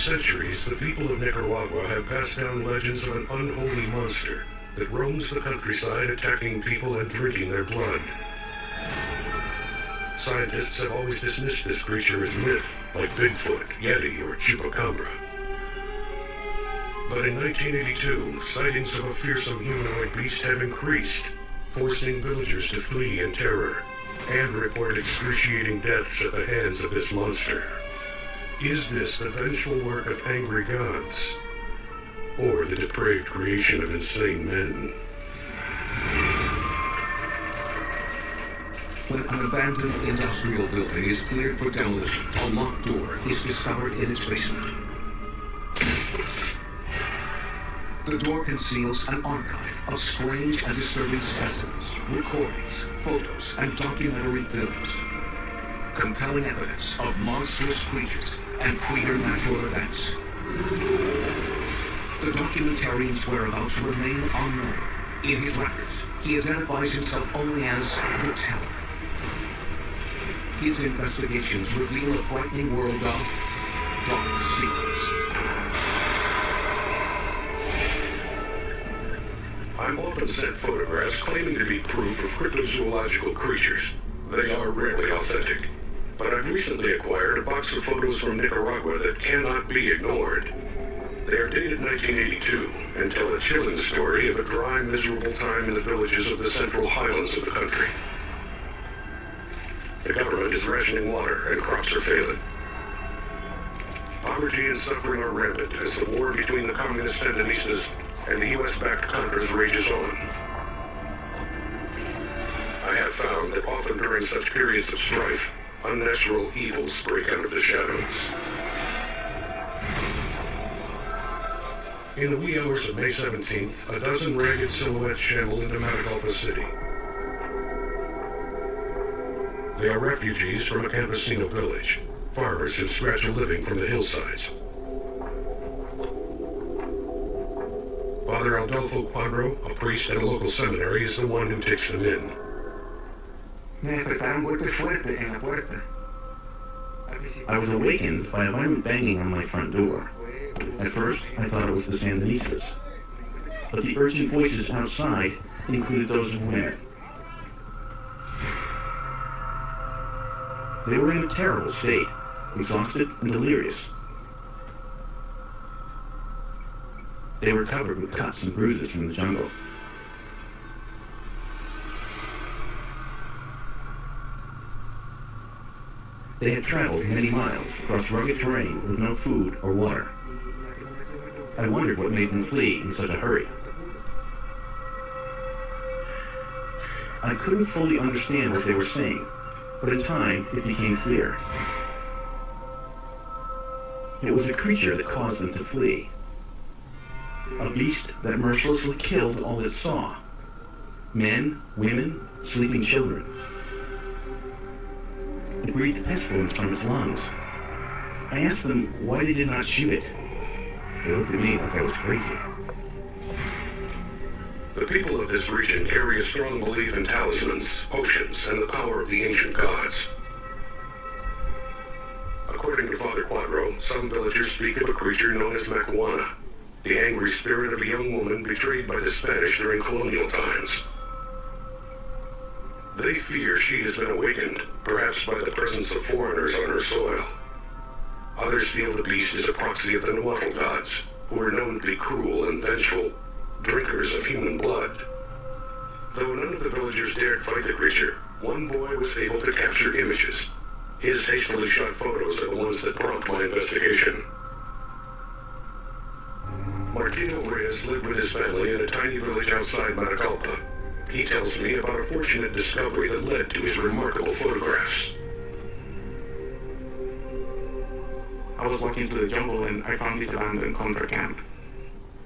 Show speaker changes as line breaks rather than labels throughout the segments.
centuries, the people of Nicaragua have passed down legends of an unholy monster that roams the countryside, attacking people and drinking their blood. Scientists have always dismissed this creature as myth, like Bigfoot, Yeti, or Chupacabra. But in 1982, sightings of a fearsome humanoid beast have increased, forcing villagers to flee in terror, and report excruciating deaths at the hands of this monster. Is this the vengeful work of angry gods, or the depraved creation of insane men?
When an abandoned industrial building is cleared for demolition, a locked door is discovered in its basement. The door conceals an archive of strange and disturbing specimens, recordings, photos, and documentary films. Compelling evidence of monstrous creatures and preternatural events. The documentarian's whereabouts remain unknown. In his records, he identifies himself only as the Teller. His investigations reveal a frightening world of dark secrets.
I'm often sent photographs claiming to be proof of cryptozoological creatures. They are rarely authentic. But I've recently acquired a box of photos from Nicaragua that cannot be ignored. They are dated 1982 and tell a chilling story of a dry, miserable time in the villages of the central highlands of the country. The government is rationing water and crops are failing. Poverty and suffering are rampant as the war between the communist Sandinistas and the US-backed Contras rages on. I have found that often during such periods of strife, unnatural evils break out of the shadows. In the wee hours of May 17th, a dozen ragged silhouettes shamble into Matagalpa City. They are refugees from a campesino village, farmers who scratch a living from the hillsides. Father Adolfo Quadro, a priest at a local seminary, is the one who takes them in.
I was awakened by a violent banging on my front door. At first, I thought it was the Sandinistas, but the urgent voices outside included those of women. They were in a terrible state, exhausted and delirious. They were covered with cuts and bruises from the jungle. They had traveled many miles across rugged terrain with no food or water. I wondered what made them flee in such a hurry. I couldn't fully understand what they were saying, but in time it became clear. It was a creature that caused them to flee. A beast that mercilessly killed all it saw. Men, women, sleeping children. It breathed pestilence from its lungs. I asked them why they did not shoot it. They looked at me like I was crazy.
The people of this region carry a strong belief in talismans, potions, and the power of the ancient gods. According to Father Quadro, some villagers speak of a creature known as Macuana, the angry spirit of a young woman betrayed by the Spanish during colonial times. They fear she has been awakened, perhaps by the presence of foreigners on her soil. Others feel the beast is a proxy of the Nahuatl gods, who are known to be cruel and vengeful, drinkers of human blood. Though none of the villagers dared fight the creature, one boy was able to capture images. His hastily shot photos are the ones that prompt my investigation. Martino Reyes lived with his family in a tiny village outside Matagalpa. He tells me about a fortunate discovery that led to his remarkable photographs.
I was walking through the jungle and I found this abandoned contra camp.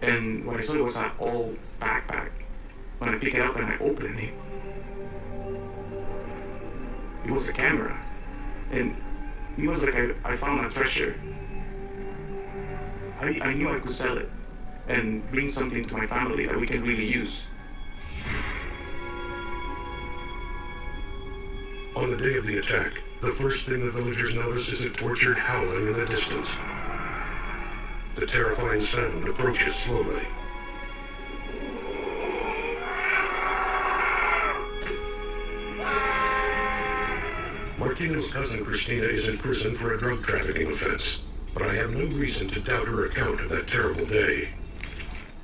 And what I saw was an old backpack. When I picked it up and I opened it, it was a camera. And it was like I found a treasure. I knew I could sell it and bring something to my family that we can really use.
On the day of the attack, the first thing the villagers notice is a tortured howling in the distance. The terrifying sound approaches slowly. Martino's cousin Christina is in prison for a drug trafficking offense, but I have no reason to doubt her account of that terrible day.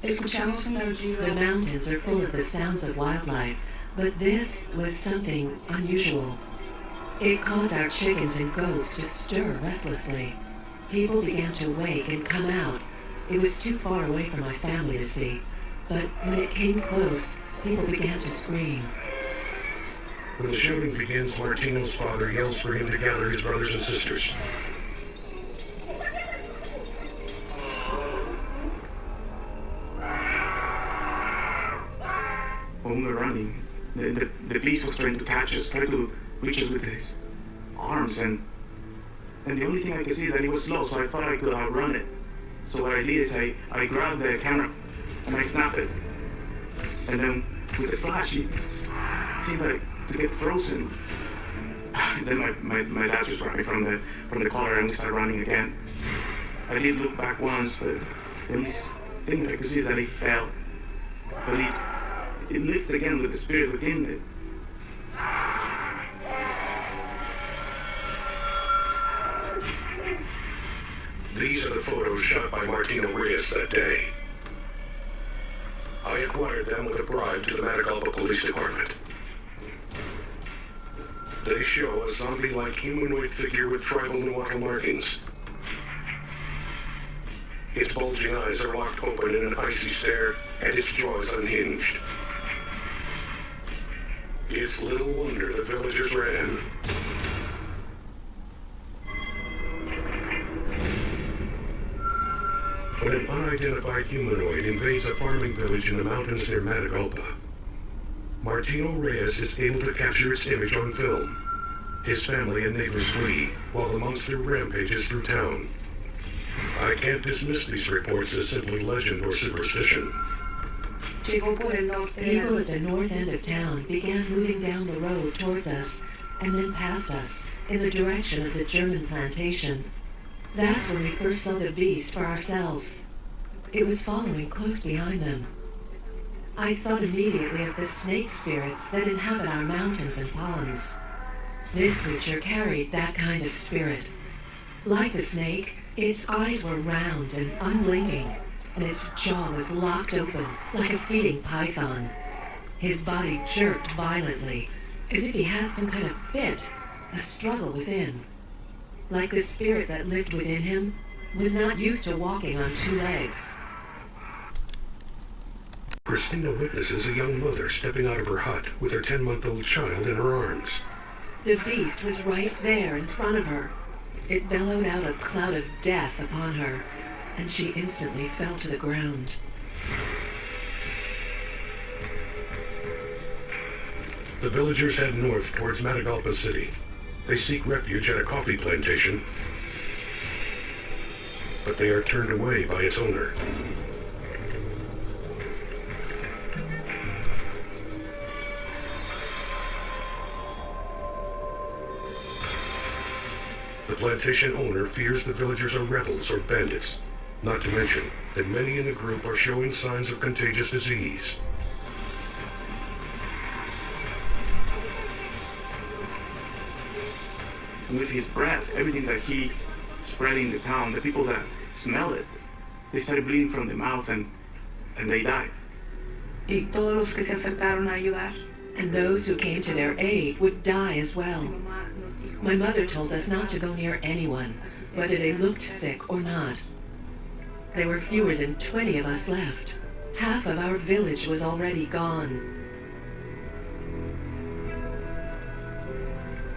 The mountains are full of the sounds of wildlife, but this was something unusual. It caused our chickens and goats to stir restlessly. People began to wake and come out. It was too far away for my family to see, but when it came close, people began to scream.
When the shouting begins, Martino's father yells for him to gather his brothers and sisters.
When we were running, the beast was trying to catch us, trying to reach us with his arms, and the only thing I could see is that he was slow, so I thought I could outrun it. So what I did is I grabbed the camera and I snapped it. And then with the flash, it seemed like to get frozen. And then my dad just grabbed me from the collar and we started running again. I did look back once, but the only thing that I could see is that he fell. But it lived again with the spirit within it.
These are the photos shot by Martino Reyes that day. I acquired them with a bribe to the Matagalpa Police Department. They show a zombie-like humanoid figure with tribal Nahuatl markings. Its bulging eyes are locked open in an icy stare, and its jaws unhinged. It's little wonder the villagers ran. When an unidentified humanoid invades a farming village in the mountains near Matagalpa, Martino Reyes is able to capture its image on film. His family and neighbors flee, while the monster rampages through town. I can't dismiss these reports as simply legend or superstition.
People at the north end of town began moving down the road towards us, and then past us, in the direction of the German plantation. That's when we first saw the beast for ourselves. It was following close behind them. I thought immediately of the snake spirits that inhabit our mountains and ponds. This creature carried that kind of spirit. Like the snake, its eyes were round and unblinking, and its jaw was locked open like a feeding python. His body jerked violently, as if he had some kind of fit, a struggle within. Like the spirit that lived within him was not used to walking on two legs.
Christina witnesses a young mother stepping out of her hut with her 10-month-old child in her arms.
The beast was right there in front of her. It bellowed out a cloud of death upon her, and she instantly fell to the ground.
The villagers head north towards Matagalpa City. They seek refuge at a coffee plantation, but they are turned away by its owner. The plantation owner fears the villagers are rebels or bandits, not to mention that many in the group are showing signs of contagious disease.
With his breath, everything that he spread in the town, the people that smell it, they started bleeding from the mouth and they died.
Y todos los que se acercaron a ayudar. And those who came to their aid would die as well. My mother told us not to go near anyone, whether they looked sick or not. There were fewer than 20 of us left. Half of our village was already gone.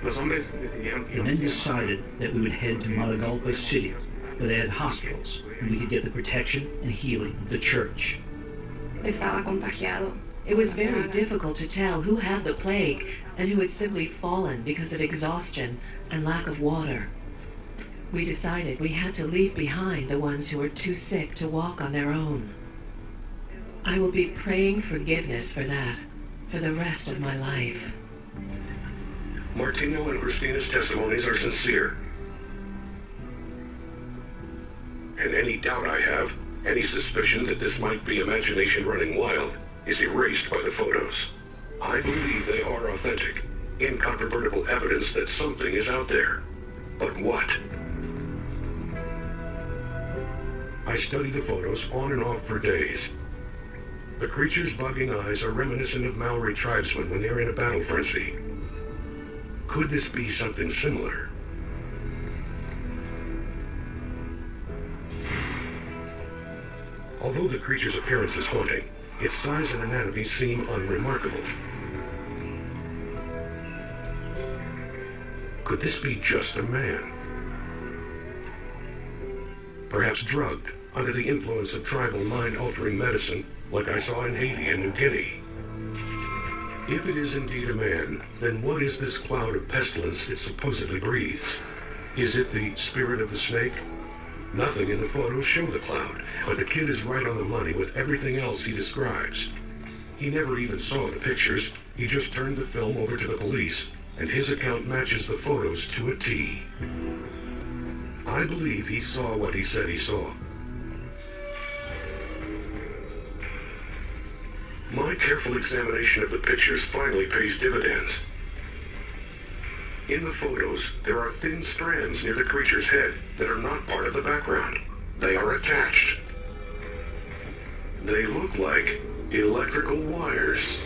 The men decided that we would head to Matagalpa City, where they had hospitals, and we could get the protection and healing of the church.
Estaba contagiado. It was very difficult to tell who had the plague and who had simply fallen because of exhaustion and lack of water. We decided we had to leave behind the ones who were too sick to walk on their own. I will be praying forgiveness for that for the rest of my life.
Martino and Christina's testimonies are sincere. and any doubt I have, any suspicion that this might be imagination running wild, is erased by the photos. I believe they are authentic, incontrovertible evidence that something is out there. But what? I studied the photos on and off for days. The creature's bugging eyes are reminiscent of Maori tribesmen when they're in a battle frenzy. Could this be something similar? Although the creature's appearance is haunting, its size and anatomy seem unremarkable. Could this be just a man? Perhaps drugged, under the influence of tribal mind-altering medicine, like I saw in Haiti and New Guinea. If it is indeed a man, then what is this cloud of pestilence it supposedly breathes? Is it the spirit of the snake? Nothing in the photos show the cloud, but the kid is right on the money with everything else he describes. He never even saw the pictures, he just turned the film over to the police, and his account matches the photos to a T. I believe he saw what he said he saw. My careful examination of the pictures finally pays dividends. In the photos, there are thin strands near the creature's head that are not part of the background. They are attached. They look like electrical wires.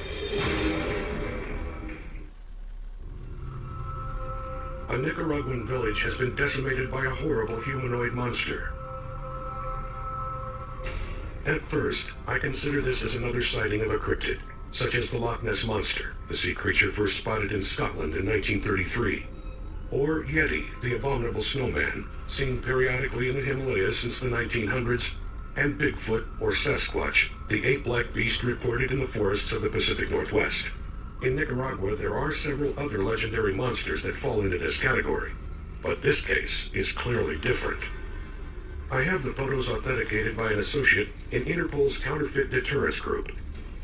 A Nicaraguan village has been decimated by a horrible humanoid monster. At first, I consider this as another sighting of a cryptid, such as the Loch Ness Monster, the sea creature first spotted in Scotland in 1933, or Yeti, the abominable snowman, seen periodically in the Himalayas since the 1900s, and Bigfoot, or Sasquatch, the ape-like beast reported in the forests of the Pacific Northwest. In Nicaragua, there are several other legendary monsters that fall into this category, but this case is clearly different. I have the photos authenticated by an associate in Interpol's Counterfeit Deterrence Group.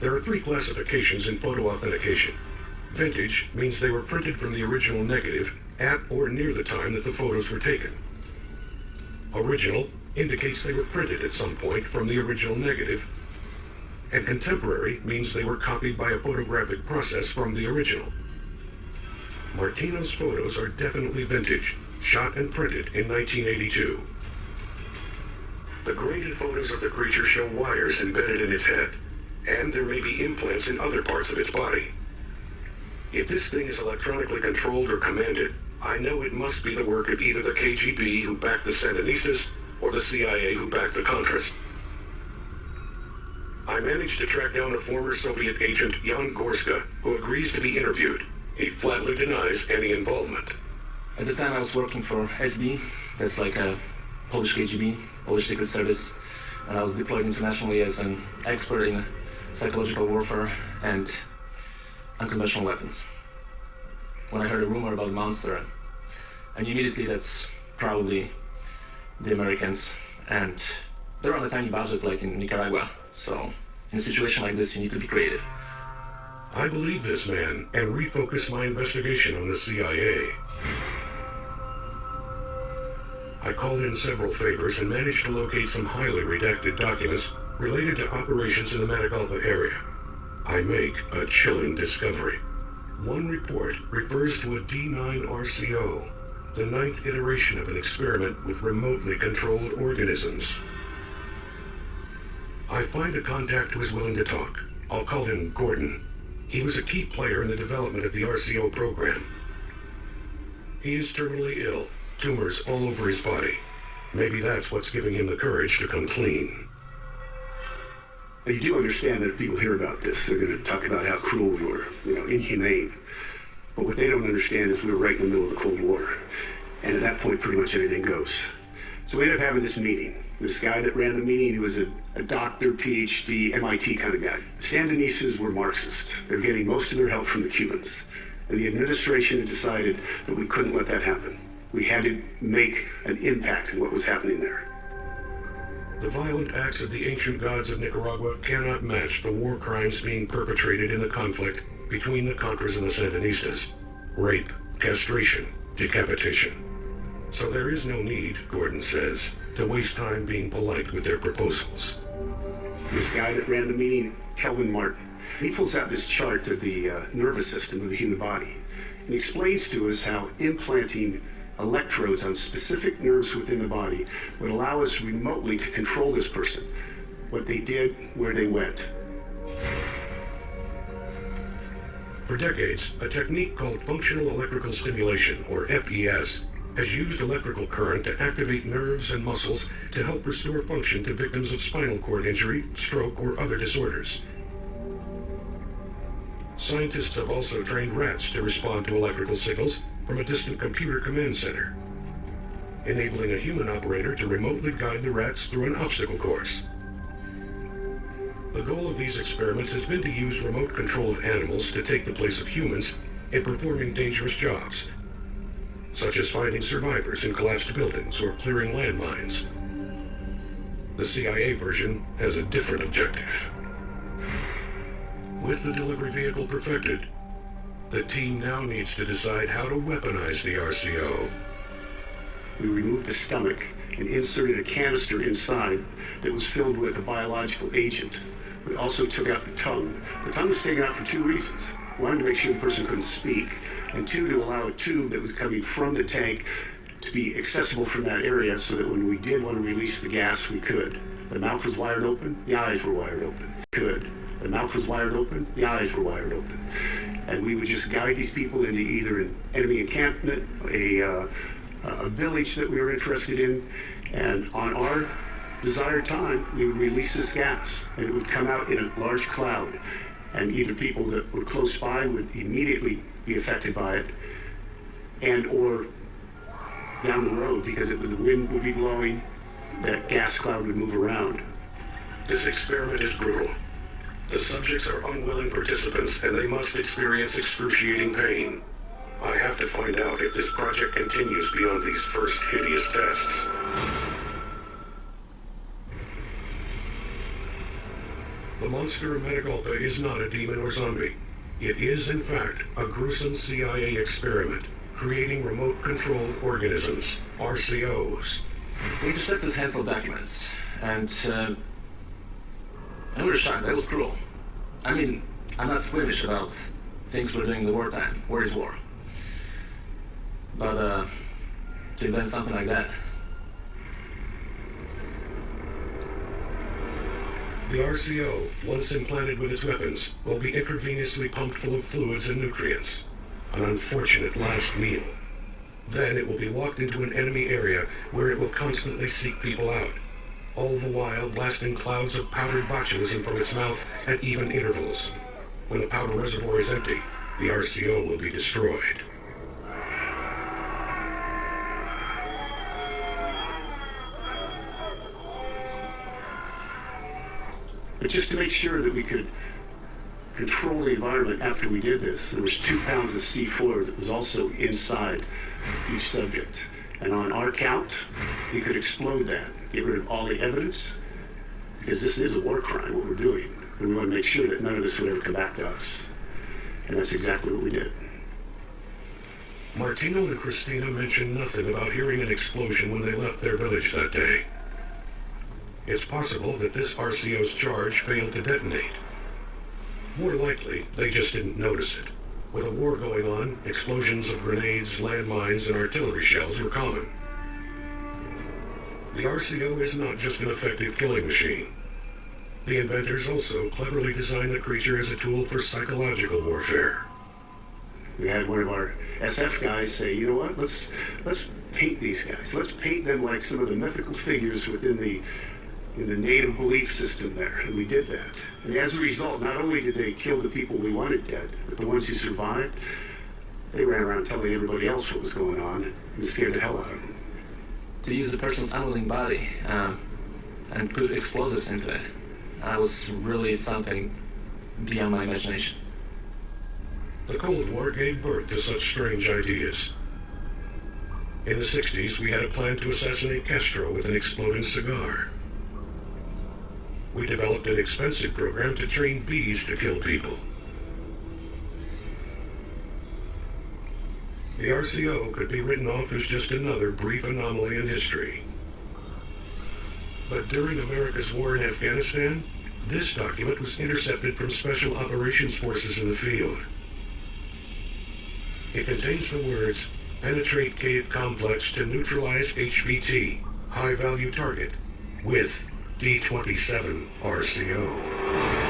There are 3 classifications in photo authentication. Vintage means they were printed from the original negative at or near the time that the photos were taken. Original indicates they were printed at some point from the original negative, and contemporary means they were copied by a photographic process from the original. Martino's photos are definitely vintage, shot and printed in 1982. The graded photos of the creature show wires embedded in its head, and there may be implants in other parts of its body. If this thing is electronically controlled or commanded, I know it must be the work of either the KGB who backed the Sandinistas or the CIA who backed the Contras. I managed to track down a former Soviet agent, Jan Gorska, who agrees to be interviewed. He flatly denies any involvement.
At the time I was working for SB, that's like a Polish KGB, Polish Secret Service, and I was deployed internationally as an expert in psychological warfare and unconventional weapons. When I heard a rumor about the monster, I knew immediately that's probably the Americans, and they're on a tiny budget like in Nicaragua, so in a situation like this you need to be creative.
I believe this man and refocus my investigation on the CIA. I called in several favors and managed to locate some highly redacted documents related to operations in the Matagalpa area. I make a chilling discovery. One report refers to a D9 R.C.O., the 9th iteration of an experiment with remotely controlled organisms. I find a contact who is willing to talk. I'll call him Gordon. He was a key player in the development of the R.C.O. program. He is terminally ill, tumors all over his body. Maybe that's what's giving him the courage to come clean.
Now, you do understand that if people hear about this, they're going to talk about how cruel we were, inhumane. But what they don't understand is we were right in the middle of the Cold War. And at that point, pretty much anything goes. So we ended up having this meeting. This guy that ran the meeting, he was a doctor, PhD, MIT kind of guy. The Sandinistas were Marxist. They're getting most of their help from the Cubans. And the administration had decided that we couldn't let that happen. We had to make an impact in what was happening there.
The violent acts of the ancient gods of Nicaragua cannot match the war crimes being perpetrated in the conflict between the Contras and the Sandinistas. Rape, castration, decapitation. So there is no need, Gordon says, to waste time being polite with their proposals.
This guy that ran the meeting, Kelvin Martin, he pulls out this chart of the nervous system of the human body and explains to us how implanting electrodes on specific nerves within the body would allow us remotely to control this person, what they did, where they went.
For decades, a technique called functional electrical stimulation, or FES, has used electrical current to activate nerves and muscles to help restore function to victims of spinal cord injury, stroke, or other disorders. Scientists have also trained rats to respond to electrical signals from a distant computer command center, enabling a human operator to remotely guide the rats through an obstacle course. The goal of these experiments has been to use remote control of animals to take the place of humans in performing dangerous jobs, such as finding survivors in collapsed buildings or clearing landmines. The CIA version has a different objective. With the delivery vehicle perfected, the team now needs to decide how to weaponize the R.C.O.
We removed the stomach and inserted a canister inside that was filled with a biological agent. We also took out the tongue. The tongue was taken out for two reasons. One, to make sure the person couldn't speak, and two, to allow a tube that was coming from the tank to be accessible from that area so that when we did want to release the gas, we could. The mouth was wired open, the eyes were wired open. Could. The mouth was wired open, the eyes were wired open. And we would just guide these people into either an enemy encampment, a village that we were interested in, and on our desired time, we would release this gas, and it would come out in a large cloud, and either people that were close by would immediately be affected by it, and or down the road, because the wind would be blowing, that gas cloud would move around.
This experiment is brutal. The subjects are unwilling participants, and they must experience excruciating pain. I have to find out if this project continues beyond these first hideous tests. The monster of Metagalpa is not a demon or zombie. It is, in fact, a gruesome CIA experiment, creating remote-controlled organisms, R.C.Os.
We intercepted a handful of documents, and we were shocked. That was cruel. I mean, I'm not squeamish about things we're doing in the wartime. War is war. But to invent something like that.
The R.C.O., once implanted with its weapons, will be intravenously pumped full of fluids and nutrients. An unfortunate last meal. Then it will be walked into an enemy area where it will constantly seek people out, all the while blasting clouds of powdered botulism from its mouth at even intervals. When the powder reservoir is empty, the R.C.O. will be destroyed.
But just to make sure that we could control the environment after we did this, there was 2 pounds of C4 that was also inside each subject. And on our count, we could explode that, get rid of all the evidence, because this is a war crime, what we're doing. And we want to make sure that none of this would ever come back to us. And that's exactly what we did.
Martino and Christina mentioned nothing about hearing an explosion when they left their village that day. It's possible that this R.C.O.'s charge failed to detonate. More likely, they just didn't notice it. With a war going on, explosions of grenades, landmines, and artillery shells were common. The R.C.O. is not just an effective killing machine. The inventors also cleverly designed the creature as a tool for psychological warfare.
We had one of our SF guys say, you know what, let's paint these guys. Let's paint them like some of the mythical figures within the native belief system there, and we did that. And as a result, not only did they kill the people we wanted dead, but the ones who survived, they ran around telling everybody else what was going on and scared the hell out of them.
To use the person's unwilling body and put explosives into it, was really something beyond my imagination.
The Cold War gave birth to such strange ideas. In the 60s, we had a plan to assassinate Castro with an exploding cigar. We developed an expensive program to train bees to kill people. The R.C.O. could be written off as just another brief anomaly in history. But during America's war in Afghanistan, this document was intercepted from Special Operations Forces in the field. It contains the words, "Penetrate cave complex to neutralize HVT, high-value target, with D-27 R.C.O."